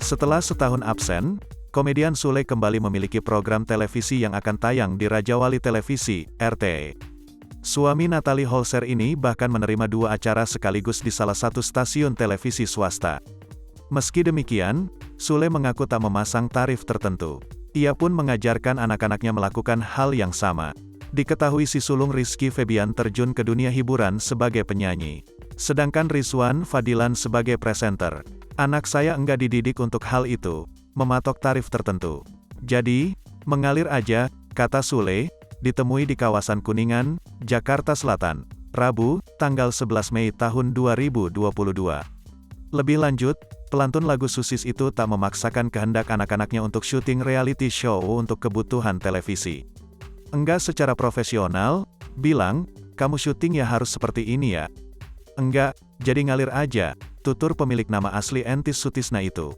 Setelah setahun absen, komedian Sule kembali memiliki program televisi yang akan tayang di Rajawali Televisi, RT. Suami Natalie Holzer ini bahkan menerima 2 acara sekaligus di salah satu stasiun televisi swasta. Meski demikian, Sule mengaku tak memasang tarif tertentu. Ia pun mengajarkan anak-anaknya melakukan hal yang sama. Diketahui si sulung Rizky Febian terjun ke dunia hiburan sebagai penyanyi. Sedangkan Rizwan Fadilan sebagai presenter. Anak saya enggak dididik untuk hal itu, mematok tarif tertentu. Jadi, mengalir aja, kata Sule, ditemui di kawasan Kuningan, Jakarta Selatan, Rabu, tanggal 11 Mei tahun 2022. Lebih lanjut, pelantun lagu Susis itu tak memaksakan kehendak anak-anaknya untuk syuting reality show untuk kebutuhan televisi. Enggak secara profesional, bilang, kamu syuting ya harus seperti ini ya. Enggak, jadi ngalir aja, tutur pemilik nama asli Entis Sutisna itu.